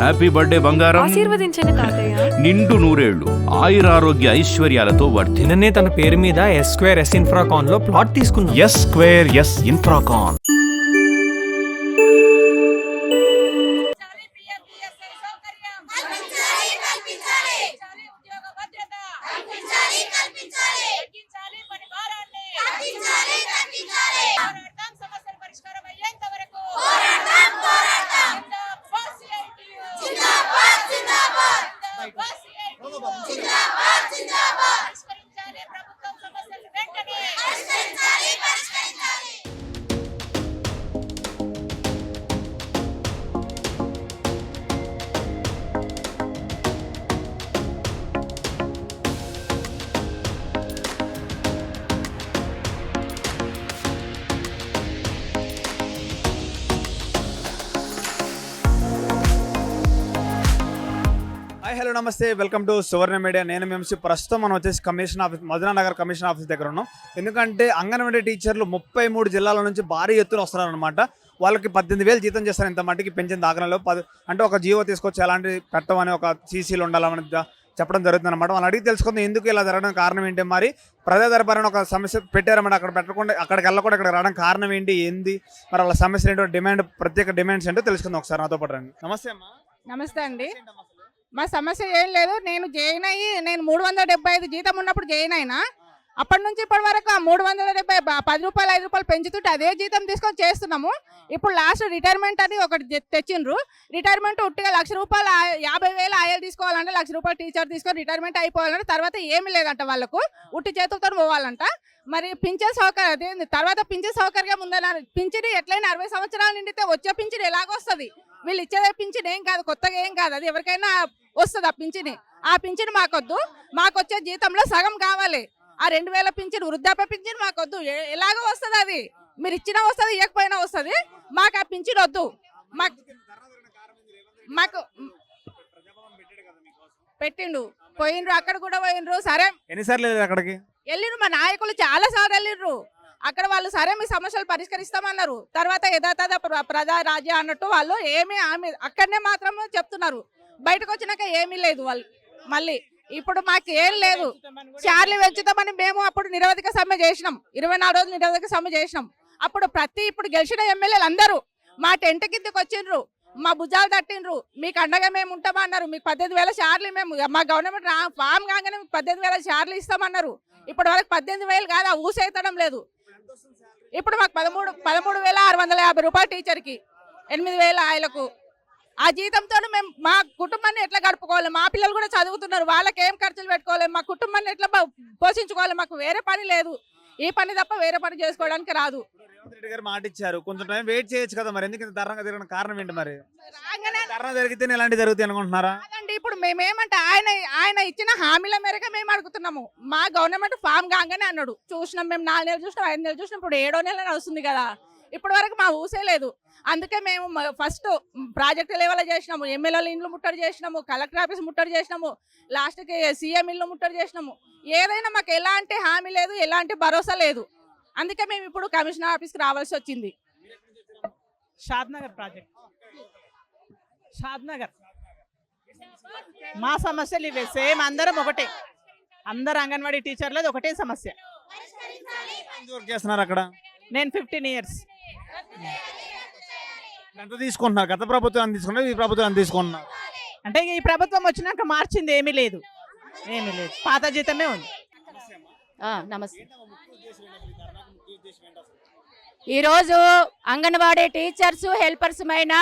Happy birthday బంగారం. ఆశీర్వదించండి తాతయ్య. నిండు నూరేళ్లు ఆయురారోగ్య ఐశ్వర్యాలతో వర్ధి. నిన్ననే తన పేరు మీద S² S ఇన్ఫ్రాకాన్ లో ప్లాట్ తీసుకున్నాం. S² S Infracon. హలో నమస్తే, వెల్కమ్ టు సువర్ణ మీడియా. నేను ఎంసీ. ప్రస్తుతం మనం వచ్చేసి commission office, Madhuranagar commission office దగ్గర ఉన్నాం. ఎందుకంటే అంగన్వాడీ టీచర్లు 33 జిల్లాల నుంచి భారీ ఎత్తున వస్తున్నారనమాట. వాళ్ళకి 18,000 జీతం చేస్తారు. ఇంత మట్టికి పెంచిన దాఖలలో అంటే ఒక జీవో తీసుకొచ్చి ఎలాంటి పెట్టమని ఒక సీసీలు ఉండాలని చెప్పడం జరుగుతుంది అనమాట. వాళ్ళు అడిగి తెలుసుకుంది ఎందుకు ఇలా జరగడం కారణం ఏంటి, మరి ప్రజా దర్బార్ ఒక సమస్య పెట్టారన్నమాట. అక్కడ పెట్టకుండా అక్కడికి వెళ్ళకుండా ఇక్కడ రావడం కారణం ఏంటి, మరి వాళ్ళ సమస్యలు ఏంటో, ప్రత్యేక డిమాండ్స్ ఏంటో తెలుసుకుందాం. ఒకసారి నాతో పాటు రండి. నమస్తే అమ్మా. నమస్తే అండి. మా సమస్య ఏం లేదు. నేను జాయిన్ అయ్యి 375 జీతం ఉన్నప్పుడు జాయిన్ అయినా. అప్పటి నుంచి ఇప్పటి వరకు ఆ 370 10 రూపాయలు 5 రూపాయలు పెంచుతుంటే అదే జీతం తీసుకొని చేస్తున్నాము. ఇప్పుడు లాస్ట్ రిటైర్మెంట్ అని ఒకటి తెచ్చిండ్రు. రిటైర్మెంట్ ఉట్టిగా 1,00,000 రూపాయలు 50,000 ఆయాలు తీసుకోవాలంటే 1,00,000 రూపాయలు టీచర్ తీసుకొని రిటైర్మెంట్ అయిపోవాలంటే తర్వాత ఏమి లేదంట, వాళ్ళకు ఉట్టి చేతులతో పోవాలంట. మరి పింఛన్ సౌకర్యం తర్వాత పింఛన్ సౌకర్యం ఉందని పింఛన్ ఎట్లయినా 60 సంవత్సరాల నిండితే వచ్చే పింఛన్ ఎలాగొస్తుంది? వీళ్ళు ఇచ్చేదే పింఛన్ ఏం కాదు, కొత్తగా ఏం కాదు, అది ఎవరికైనా వస్తుంది ఆ పింఛన్. ఆ పింఛన్ మాకొద్దు. మాకు వచ్చే జీతంలో సగం కావాలి. ఆ 2,000 పింఛన్, వృద్ధాప్య పింఛన్ మాకొద్దు. ఎలాగో వస్తుంది, అది మీరు ఇచ్చినా వస్తుంది, ఇవ్వకపోయినా వస్తుంది. మాకు ఆ పింఛన్ వద్దు. మాకు పెట్టిండు, పోయిండ్రు, అక్కడ కూడా పోయిండ్రు. సరే ఎన్నిసార్లు అక్కడికి వెళ్ళిండ్రు, మా నాయకులు చాలా సార్లు వెళ్ళిండ్రు. అక్కడ వాళ్ళు సరే మీ సమస్యలు పరిష్కరిస్తామన్నారు. తర్వాత యథాతథ ప్రజా రాజ్య అన్నట్టు వాళ్ళు ఏమీ అక్కడనే మాత్రం చెప్తున్నారు. బయటకు వచ్చినాక ఏమీ లేదు వాళ్ళు. మళ్ళీ ఇప్పుడు మాకు ఏం లేదు. చార్లీ పెంచుతామని మేము అప్పుడు నిరవధిక సమ్మె చేసినాం. 24 రోజులు నిరవధిక సమ్మె చేసినాం. అప్పుడు ఇప్పుడు గెలిచిన ఎమ్మెల్యేలు అందరూ మా టెంట్ కిందకి వచ్చిండ్రు, మా భుజాలు తట్టిండ్రు. మీకు అండగా మేము ఉంటామన్నారు. మీకు 18,000 చార్లీ మేము మా గవర్నమెంట్ ఫామ్ కాగానే మీకు 18,000 చార్లీ ఇస్తామన్నారు. ఇప్పటి వరకు 18,000 కాదు, ఆ ఊసేతడం లేదు. ఇప్పుడు మాకు 13,650 రూపాయలు టీచర్కి, 8,000 ఆయలకు. ఆ జీతంతో మేము మా కుటుంబాన్ని ఎట్లా గడుపుకోవాలి? మా పిల్లలు కూడా చదువుతున్నారు, వాళ్ళకి ఏం ఖర్చులు పెట్టుకోవాలి? మా కుటుంబాన్ని ఎట్లా పోషించుకోవాలి? మాకు వేరే పని లేదు. ఈ పని తప్ప వేరే పని చేసుకోవడానికి రాదు. రేవంత్ రెడ్డి గారు మాట ఇచ్చారు, కొంచెం టైం వెయిట్ చేయొచ్చు కదా. మరి ఎందుకు ఇంత ధర్నా తిరగడం కారణం ఏంటి? మరి ధర్నా జరిగితే ఇలాంటి జరుగుతాయి అనుకుంటున్నారా? అదండి, ఇప్పుడు మేమేమంటే ఆయన ఇచ్చిన హామీల మేరకు మేము అడుగుతున్నాము. మా గవర్నమెంట్ ఫామ్ కాగానే అన్నాడు. చూసినాం మేము, 4 నెలలు చూసినాం, 5 నెలలు చూసినాం, ఇప్పుడు 7వ నెల వస్తుంది కదా. ఇప్పటి వరకు మా ఊసే లేదు. అందుకే మేము ఫస్ట్ ప్రాజెక్టు లెవెల్ చేసినాము, ఎమ్మెల్యేల ఇండ్లు ముట్టడి చేసినాము, కలెక్టర్ ఆఫీస్ ముట్టడి చేసినాము, లాస్ట్కి సీఎం ఇల్లు ముట్టడి చేసినాము. ఏదైనా మాకు ఎలాంటి హామీ లేదు, ఎలాంటి భరోసా లేదు. అందుకే మేము ఇప్పుడు కమిషనర్ ఆఫీస్కి రావాల్సి వచ్చింది. షాద్నగర్ ప్రాజెక్ట్, షాద్నగర్. మా సమస్యలు ఇవే, సేమ్, అందరం ఒకటే. అందరు అంగన్వాడీ టీచర్లది ఒకటే సమస్య. చేస్తున్నారు అక్కడ. నేను 15 ఇయర్స్. ఎంత తీసుకుంటున్నారు? గత ప్రభుత్వం తీసుకున్నారు, ఈ ప్రభుత్వం తీసుకుంటున్నారు. అంటే ఈ ప్రభుత్వం వచ్చినాక మార్చింది ఏమీ లేదు, పాత జీతమే ఉంది. నమస్తే. ఈరోజు అంగన్వాడీ టీచర్స్ హెల్పర్స్ పైన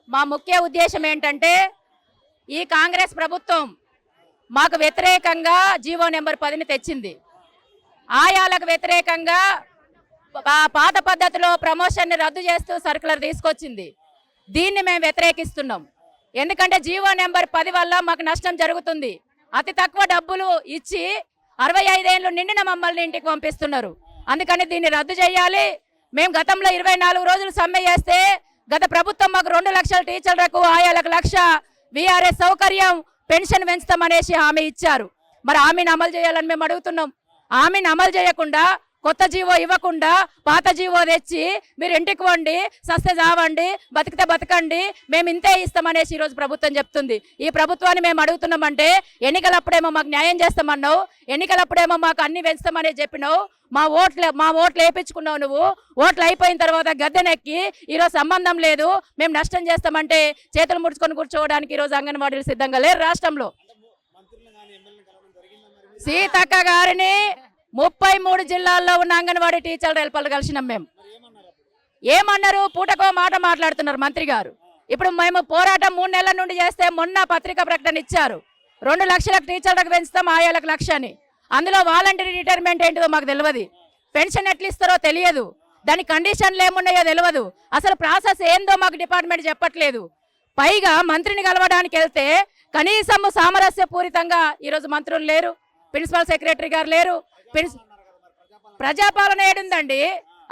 మా ముఖ్య ఉద్దేశం ఏంటంటే, ఈ కాంగ్రెస్ ప్రభుత్వం మాకు వ్యతిరేకంగా జీవో నెంబర్ 10ని తెచ్చింది. ఆయాలకు వ్యతిరేకంగా పాత పద్ధతిలో ప్రమోషన్ని రద్దు చేస్తూ సర్కులర్ తీసుకొచ్చింది. దీన్ని మేము వ్యతిరేకిస్తున్నాం. ఎందుకంటే జీవో నెంబర్ 10 వల్ల మాకు నష్టం జరుగుతుంది. అతి తక్కువ డబ్బులు ఇచ్చి 65 ఏళ్ళు నిండిన మమ్మల్ని ఇంటికి పంపిస్తున్నారు. అందుకని దీన్ని రద్దు చేయాలి. మేము గతంలో 24 రోజులు సమ్మె చేస్తే గత ప్రభుత్వం మాకు 2 లక్షల టీచర్లకు, ఆయాలకు 1,00,000 VRS సౌకర్యం, పెన్షన్ పెంచుతామనేసి హామీ ఇచ్చారు. మరి హామీని అమలు చేయాలని మేము అడుగుతున్నాం. హామీని అమలు చేయకుండా కొత్త జీవో ఇవ్వకుండా పాత జీవో తెచ్చి మీరు ఇంటికి వండి సస్తే చావండి బతికితే బతకండి మేము ఇంతే ఇస్తామనేసి ఈరోజు ప్రభుత్వం చెప్తుంది. ఈ ప్రభుత్వాన్ని మేము అడుగుతున్నామంటే ఎన్నికలప్పుడేమో మాకు న్యాయం చేస్తామన్నావు, ఎన్నికలప్పుడేమో మాకు అన్ని పెంచుతామనేసి చెప్పినావు. మా ఓట్లు వేయించుకున్నావు నువ్వు. ఓట్లు అయిపోయిన తర్వాత గద్దెనెక్కి ఈరోజు సంబంధం లేదు మేము నష్టం చేస్తామంటే చేతులు ముడుచుకొని కూర్చోవడానికి ఈరోజు అంగన్వాడీలు సిద్ధంగా లేరు రాష్ట్రంలో. సీతక్క గారిని 33 జిల్లాల్లో ఉన్న అంగన్వాడీ టీచర్లు హెల్పర్లు కలిసినాం మేము. ఏమన్నారు? పూటకో మాట మాట్లాడుతున్నారు మంత్రి గారు. ఇప్పుడు మేము పోరాటం 3 నెలల నుండి చేస్తే మొన్న పత్రికా ప్రకటన ఇచ్చారు. 2 లక్షలకు టీచర్లకు పెంచుతాం, ఆయాలకు 1 లక్ష అని. అందులో వాలంటరీ రిటైర్మెంట్ ఏంటిదో మాకు తెలియదు, పెన్షన్ ఎట్లా ఇస్తారో తెలియదు, దాని కండిషన్లు ఏమున్నాయో తెలియదు, అసలు ప్రాసెస్ ఏందో మాకు డిపార్ట్మెంట్ చెప్పట్లేదు. పైగా మంత్రిని కలవడానికి వెళ్తే కనీసం సామరస్యపూరితంగా ఈరోజు మంత్రులు లేరు, ప్రిన్సిపల్ సెక్రటరీ గారు లేరు. ప్రజాపాలన ఏడుందండి?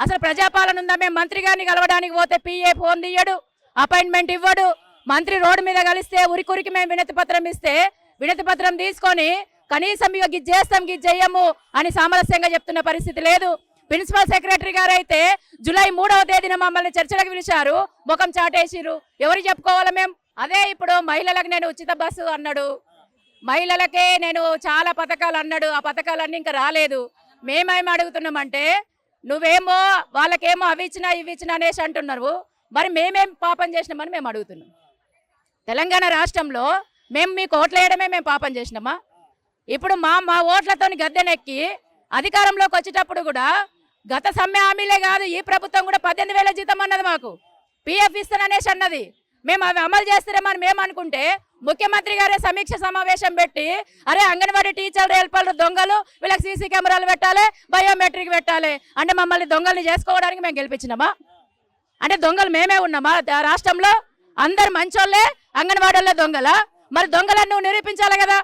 అసలు ప్రజాపాలన ఉందా? మేము మంత్రి గారిని కలవడానికి పోతే పిఏ ఫోన్ తీయడు, అపాయింట్మెంట్ ఇవ్వడు. మంత్రి రోడ్డు మీద కలిస్తే ఉరికి మేము వినతి పత్రం ఇస్తే వినతి పత్రం తీసుకొని కనీసం ఇక గిజ్ చేస్తాం గిజ్ చెయ్యము అని సామరస్యంగా చెప్తున్న పరిస్థితి లేదు. ప్రిన్సిపల్ సెక్రటరీ గారు అయితే జూలై 3వ తేదీన మమ్మల్ని చర్చలకు పిలిచారు, ముఖం చాటేసిరు. ఎవరు చెప్పుకోవాలి మేము? అదే ఇప్పుడు మహిళలకు నేను ఉచిత బస్సు అన్నాడు, మహిళలకే నేను చాలా పథకాలు అన్నాడు, ఆ పథకాలన్నీ ఇంకా రాలేదు. మేమేమి అడుగుతున్నామంటే నువ్వేమో వాళ్ళకేమో అవి ఇచ్చినా ఇవి ఇచ్చినా అనేసి అంటున్నారు, మరి మేమేం పాపం చేసినామని మేము అడుగుతున్నాం. తెలంగాణ రాష్ట్రంలో మేము మీకు ఓట్లు వేయడమే మేము పాపం చేసినామా? ఇప్పుడు మా ఓట్లతో గద్దెనెక్కి అధికారంలోకి వచ్చేటప్పుడు కూడా గత సమ్మె హామీలే కాదు, ఈ ప్రభుత్వం కూడా 18,000 జీతం అన్నది, మాకు పిఎఫ్ ఇస్తాననేసి అన్నది. మేము అవి అమలు చేస్తారేమని మేము అనుకుంటే ముఖ్యమంత్రి గారే సమీక్ష సమావేశం పెట్టి అరే అంగన్వాడీ టీచర్లు హెల్పర్లు దొంగలు, వీళ్ళకి సీసీ కెమెరాలు పెట్టాలి, బయోమెట్రిక్ పెట్టాలి అంటే మమ్మల్ని దొంగల్ని చేసుకోవడానికి మేము గెలిపించినామా? అంటే దొంగలు మేమే ఉన్నామా రాష్ట్రంలో? అందరు మంచోళ్ళే, అంగన్వాడీల్లో దొంగలా? మరి దొంగలను నువ్వు నిరూపించాలి కదా.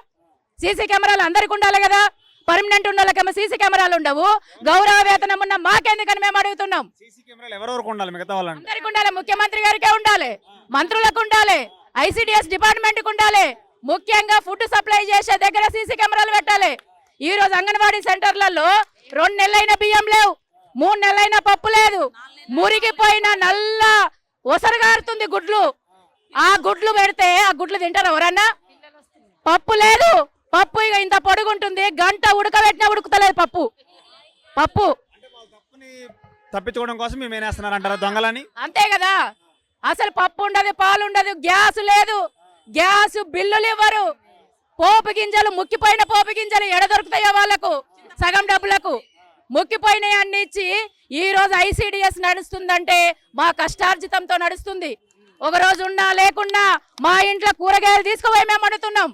సీసీ కెమెరాలు అందరికి ఉండాలి కదా, పర్మనెంట్ ఉండాలకేమో సీసీ కెమెరాలు ఉండవు. గౌరవ వేతనం ఉన్న మాకెందుకని మేము అడుగుతున్నాం. అందరికి ఉండాలి, ముఖ్యమంత్రి గారికే ఉండాలి, మంత్రులకు ఉండాలి, ఐసిడిఎస్ డిపార్ట్మెంట్ కు ఉండాలి, ముఖ్యంగా ఫుడ్ సప్లై చేసే దగ్గర సీసీ కెమెరాలు పెట్టాలి. ఈ రోజు అంగన్వాడీ సెంటర్లలో 2 నెలలైన బియ్యం లేవు, 3 నెలలైన పప్పు లేదు, మురిగిపోయిన నల్ల ఒసరగారుతుంది గుడ్లు. ఆ గుడ్లు పెడితే ఆ గుడ్లు తింటారు ఎవరన్నా? పప్పు లేదు, పప్పు ఇక ఇంత పొడుగుంటుంది, గంట ఉడకబెట్టినా ఉడుకుతలేదు పప్పు తప్పించుకోవడం కోసం మేము ఏనేస్తున్నారంటారా దొంగలని? అంతే కదా. అసలు పప్పు ఉండదు, పాలు ఉండదు, గ్యాస్ లేదు, గ్యాస్ బిల్లులు ఇవ్వరు. పోపు గింజలు, ముక్కిపోయిన పోపు గింజలు ఎడ దొరుకుతాయో వాళ్ళకు సగం డబ్బులకు ముక్కిపోయినాయి అన్ని ఇచ్చి ఈ రోజు ఐసిడిఎస్ నడుస్తుందంటే మా కష్టార్జితంతో నడుస్తుంది. ఒక రోజు ఉన్నా లేకున్నా మా ఇంట్లో కూరగాయలు తీసుకుపోయి మేము అడుగుతున్నాం.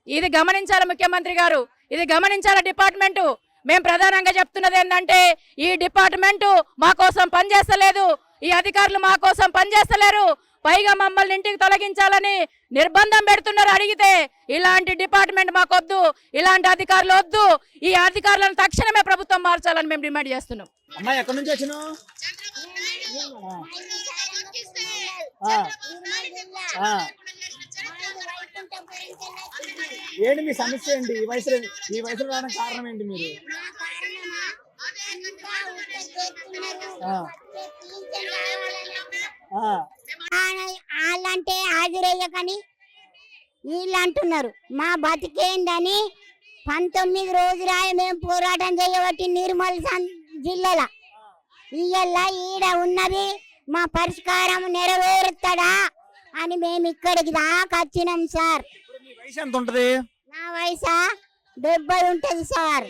ఇది గమనించాలి ముఖ్యమంత్రి గారు, ఇది గమనించాలి డిపార్ట్మెంటు. మేము ప్రధానంగా చెప్తున్నది ఏంటంటే ఈ డిపార్ట్మెంటు మా కోసం పనిచేస్తలేదు, ఈ అధికారులు మా కోసం పనిచేస్తలేరు, పైగా మమ్మల్ని ఇంటికి తొలగించాలని నిర్బంధం పెడుతున్నారు. అడిగితే ఇలాంటి డిపార్ట్మెంట్ మాకొద్దు, ఇలాంటి అధికారులు వద్దు, ఈ అధికారులను తక్షణమే ప్రభుత్వం మార్చాలని మేము డిమాండ్ చేస్తున్నాం. అమ్మాయి ఎక్కడి నుంచి వచ్చినావు? ఏంటి మీ సమస్య ఏంటి? ఈ వయసులో రావడానికి కారణం ఏంటి? మీరు వాళ్ళంటే హాజరయ్యకని వీళ్ళు అంటున్నారు. మా బతికేందని 19 రోజులు మేము పోరాటం చేయబట్టి నిర్మల్ జిల్లాల ఇయ్యల్ల ఈడ ఉన్నది మా పరిష్కారం నెరవేరుతాడా అని మేము ఇక్కడికి దాకా వచ్చినాం సార్. నా వయసు 70 ఉంటది సార్.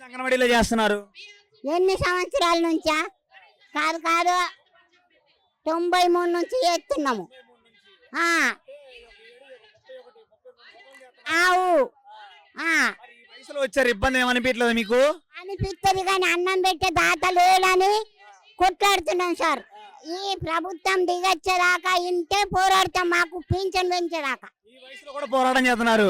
అంగన్వాడీలో చేస్తున్నారు ఎన్ని సంవత్సరాల నుంచా? కాదు 93 నుంచి చేస్తున్నాము. వచ్చారు, ఇబ్బంది ఏమనిపించలేదు మీకు? అనిపిస్తుంది కానీ అన్నం పెట్టే దాత లేదని కొట్లాడుతున్నాం సార్. ఈ ప్రభుత్వం దిగొచ్చేదాకా ఇంటే పోరాడతాం, మాకు పింఛన్ పెంచేదాకా. పోరాటం చేస్తున్నారు.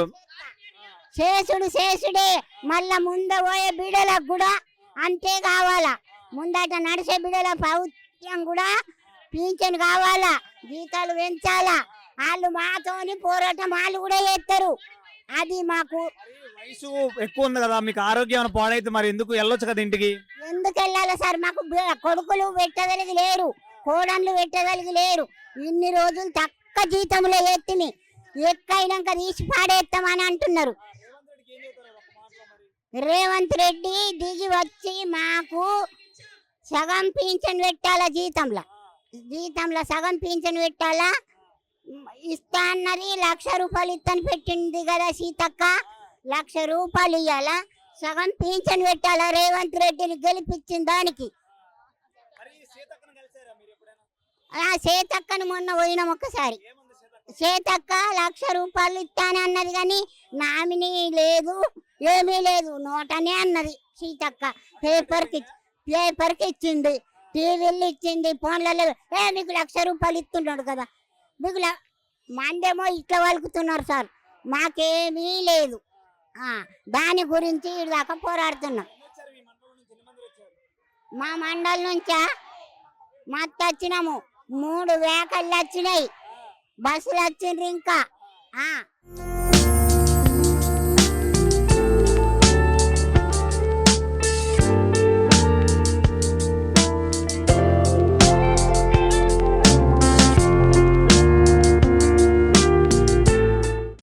చేసుడే మళ్ళా ముందు పోయే బిడ్డలకు కూడా అంతే కావాలా, ముందట నడిచే బిడ్డల ప్రభుత్వం కూడా పింఛన్ కావాలా, జీతాలు పెంచాలా. వాళ్ళు మాతోని పోరాటం వాళ్ళు కూడా చేస్తారు. అది మాకు వయసు ఎక్కువ ఉంది కదా, మీకు ఆరోగ్యం ఏమైనా పాడైతే మరి ఎందుకు వెళ్ళొచ్చు కదా ఇంటికి? ఎందుకు వెళ్ళాలి సార్? మాకు కొడుకులు పెట్టగలిగి లేరు, కోడన్లు పెట్టగలిగి లేరు. ఇన్ని రోజులు తక్కువ జీతంలో ఎత్తిని ఎక్కైనాక తీసి పాడేస్తామని అంటున్నారు. రేవంత్ రెడ్డి దిగి వచ్చి మాకు సగం పింఛన్ పెట్టాలా, జీతంలో సగం పింఛన్ పెట్టాలా. ఇస్తా అన్నది 1,00,000 రూపాయలు ఇత్తని పెట్టింది కదా సీతక్క, 1,00,000 రూపాయలు ఇవ్వాలా, సగం పింఛన్ పెట్టాలా. రేవంత్ రెడ్డిని గెలిపించిన దానికి. సీతక్కను మొన్న పోయినాం ఒక్కసారి. సీతక్క 1,00,000 రూపాయలు ఇస్తాను అన్నది కానీ నామినీ లేదు, ఏమీ లేదు, నోటనే అన్నది సీతక్క. పేపర్కి ఇచ్చింది, టీవీలు ఇచ్చింది, ఫోన్లలో మీకు 1,00,000 రూపాయలు ఇస్తున్నాడు కదా. మీకు మందేమో ఇట్లా వలుకుతున్నారు సార్, మాకేమీ లేదు. దాని గురించి దాకా పోరాడుతున్నాం. మా మండలి నుంచా మొత్తం వచ్చినాము, 3 వ్యాకళ్ళు వచ్చినాయి, బస్సులు వచ్చిండ్రు ఇంకా.